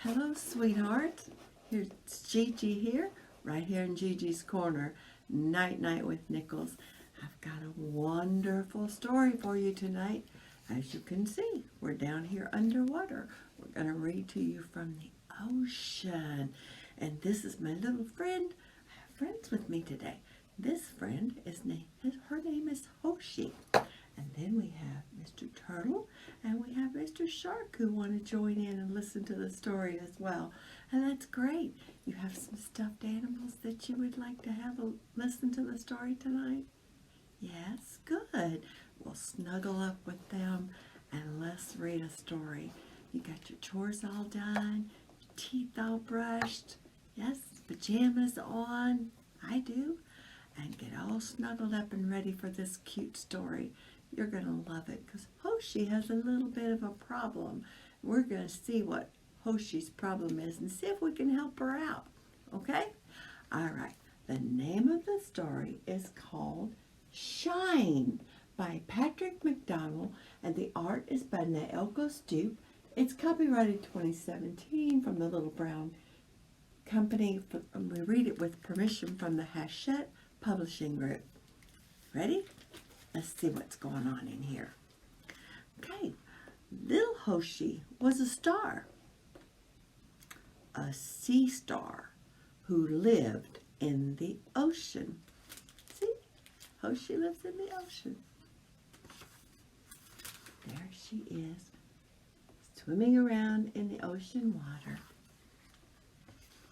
Hello, sweetheart. Here's Gigi here, right here in Gigi's Corner. Night-Night with Nichols. I've got a wonderful story for you tonight. As you can see, we're down here underwater. We're going to read to you from the ocean. And this is my little friend. I have friends with me today. This friend her name is Hoshi. And then we have Mr. Turtle and we have Mr. Shark who want to join in and listen to the story as well. And that's great. You have some stuffed animals that you would like to have listen to the story tonight? Yes, good. We'll snuggle up with them and let's read a story. You got your chores all done, your teeth all brushed, yes, pajamas on, I do, and get all snuggled up and ready for this cute story. You're going to love it because Hoshi has a little bit of a problem. We're going to see what Hoshi's problem is and see if we can help her out. Okay? All right. The name of the story is called Shine by Patrick McDonnell, and the art is by Nichols. It's copyrighted 2017 from the Little Brown Company. We read it with permission from the Hachette Publishing Group. Ready? Let's see what's going on in here. Okay, little Hoshi was a star, a sea star who lived in the ocean. See, Hoshi lives in the ocean. There she is, swimming around in the ocean water.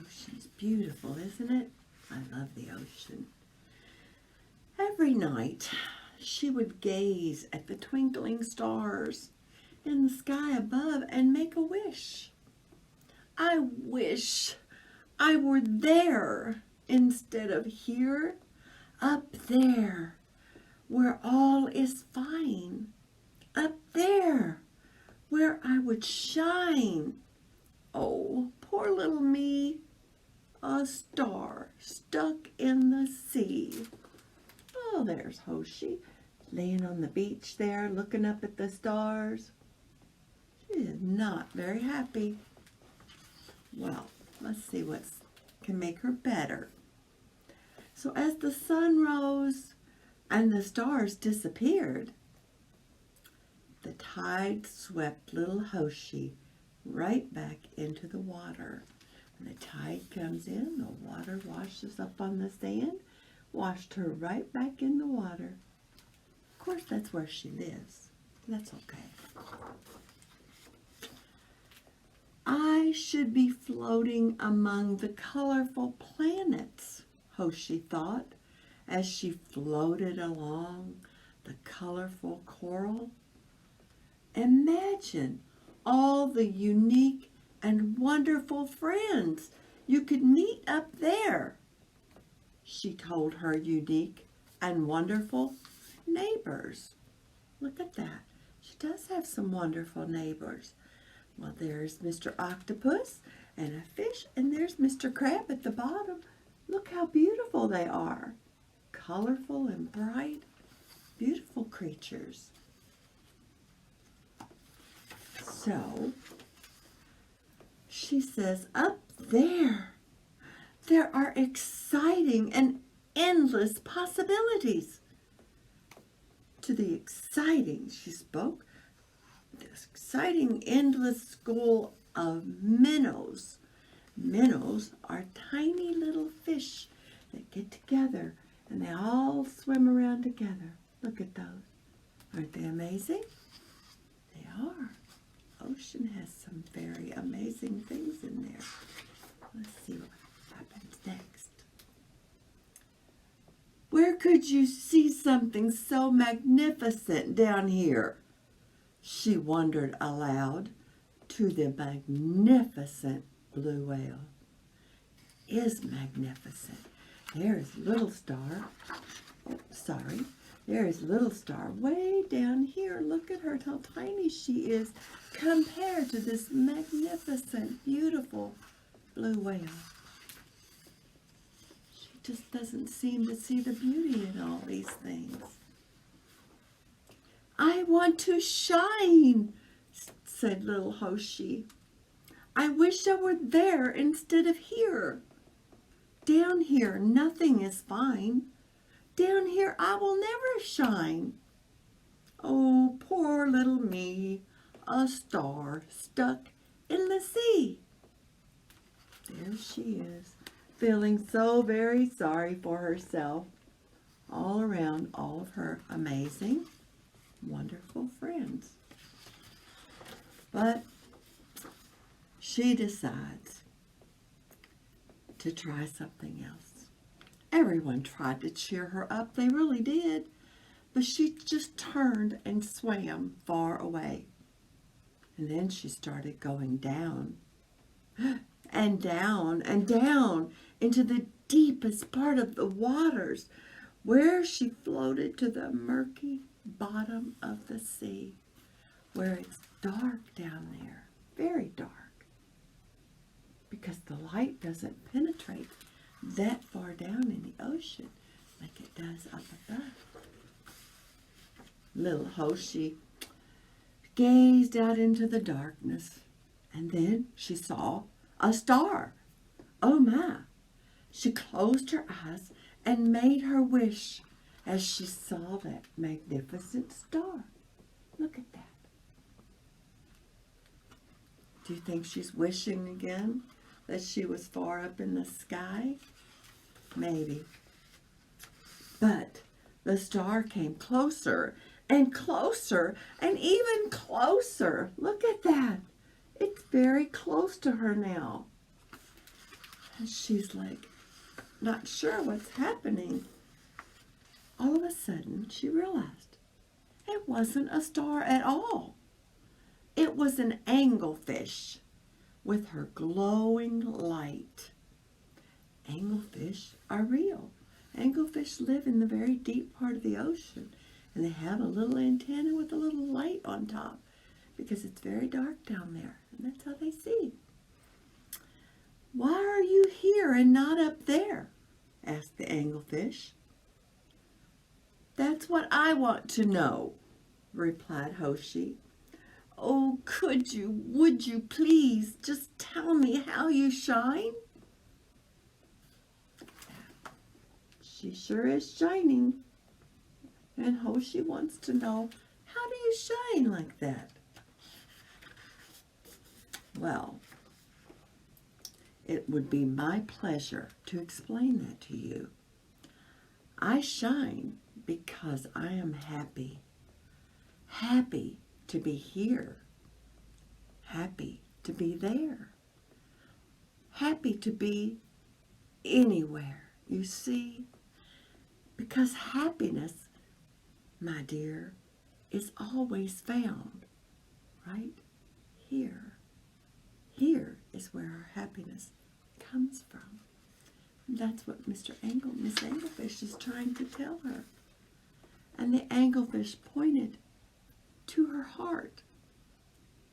Ocean's beautiful, isn't it? I love the ocean. Every night, she would gaze at the twinkling stars in the sky above and make a wish. I wish I were there instead of here, up there, where all is fine, up there, where I would shine. Oh, poor little me, a star stuck in the sea. Oh, there's Hoshi, laying on the beach there, looking up at the stars. She is not very happy. Well, let's see what can make her better. So as the sun rose and the stars disappeared, the tide swept little Hoshi right back into the water. When the tide comes in, the water washes up on the sand, washed her right back in the water. Of course, that's where she lives. That's okay. I should be floating among the colorful planets, Hoshi thought, as she floated along the colorful coral. Imagine all the unique and wonderful friends you could meet up there, she told her unique and wonderful neighbors. Look at that. She does have some wonderful neighbors. Well, there's Mr. Octopus and a fish, and there's Mr. Crab at the bottom. Look how beautiful they are. Colorful and bright, beautiful creatures. So, she says, up there are exciting and endless possibilities. To the exciting, she spoke, this exciting, endless school of minnows. Minnows are tiny little fish that get together and they all swim around together. Look at those. Aren't they amazing? They are. Ocean has some very amazing things in there. Let's see what happens next. Where could you see something so magnificent down here? She wondered aloud to the magnificent blue whale. Is magnificent. There's Little Star. Oh, sorry. There's Little Star way down here. Look at her, how tiny she is compared to this magnificent, beautiful blue whale. She just doesn't seem to see the beauty in all these things. I want to shine, said little Hoshi. I wish I were there instead of here. Down here, nothing is fine. Down here, I will never shine. Oh, poor little me, a star stuck in the sea. There she is, feeling so very sorry for herself, all around all of her amazing, wonderful friends. But she decides to try something else. Everyone tried to cheer her up, they really did, but she just turned and swam far away. And then she started going down and down and down into the deepest part of the waters, where she floated to the murky bottom of the sea, where it's dark down there, very dark, because the light doesn't penetrate that far down in the ocean like it does up above. Little Hoshi gazed out into the darkness, and then she saw a star. Oh my! She closed her eyes and made her wish as she saw that magnificent star. Look at that. Do you think she's wishing again that she was far up in the sky? Maybe. But the star came closer and closer and even closer. Look at that. It's very close to her now. And she's like, not sure what's happening. All of a sudden, she realized it wasn't a star at all. It was an anglefish with her glowing light. Anglefish are real. Anglefish live in the very deep part of the ocean, and they have a little antenna with a little light on top because it's very dark down there, and that's how they see. Why are you here and not up there? Asked the anglefish. That's what I want to know, replied Hoshi. Oh, would you please just tell me how you shine? She sure is shining. And Hoshi wants to know, how do you shine like that? Well, it would be my pleasure to explain that to you. I shine because I am happy. Happy to be here. Happy to be there. Happy to be anywhere, you see? Because happiness, my dear, is always found right here. Here is where our happiness comes from. And that's what Miss Anglefish is trying to tell her. And the anglefish pointed to her heart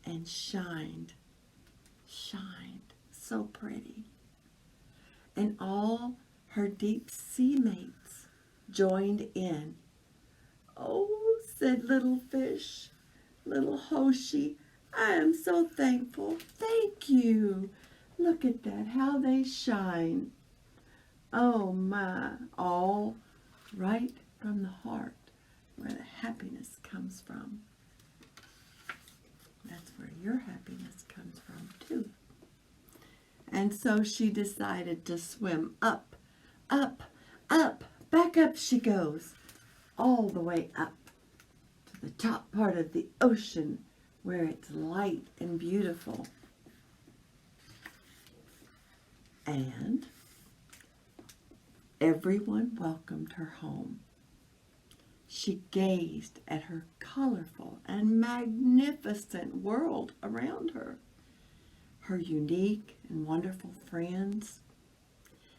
and shined so pretty. And all her deep sea mates joined in. Oh, said little fish, little Hoshi, I am so thankful. Thank you. Look at that, how they shine. Oh my, all right from the heart where the happiness comes from. That's where your happiness comes from too. And so she decided to swim up, up, up, back up she goes, all the way up to the top part of the ocean where it's light and beautiful. And everyone welcomed her home. She gazed at her colorful and magnificent world around her, her unique and wonderful friends,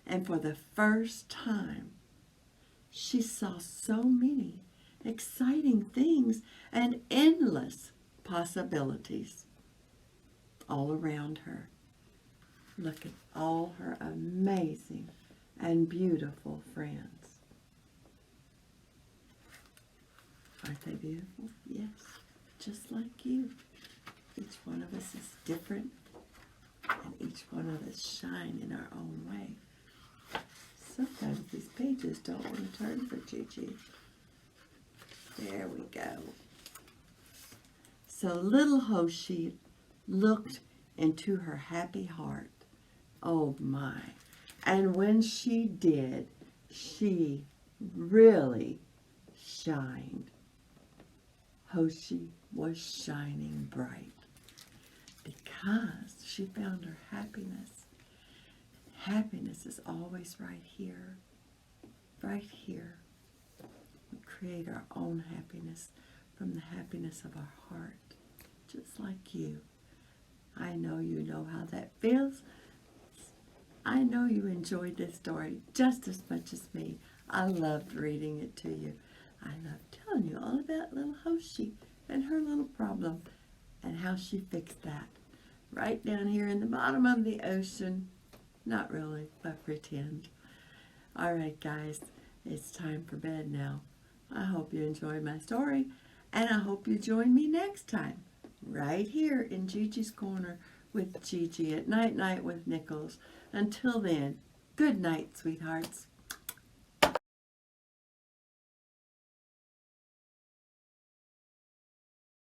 and for the first time, she saw so many exciting things and endless possibilities all around her. Look at all her amazing and beautiful friends. Aren't they beautiful? Yes, just like you. Each one of us is different each one of us shine in our own way. Sometimes these pages don't want to turn for Gigi. There we go. So little Hoshi looked into her happy heart. Oh my. And when she did, she really shined. Hoshi was shining bright because she found her happiness. Happiness is always right here. Right here. We create our own happiness from the happiness of our heart. Just like you. I know you know how that feels. I know you enjoyed this story just as much as me. I loved reading it to you. I loved telling you all about little Hoshi and her little problem and how she fixed that. Right down here in the bottom of the ocean. Not really, but pretend. All right, guys, it's time for bed now. I hope you enjoyed my story, and I hope you join me next time, right here in Gigi's Corner with Gigi at Night-Night with Nichols. Until then, good night, sweethearts.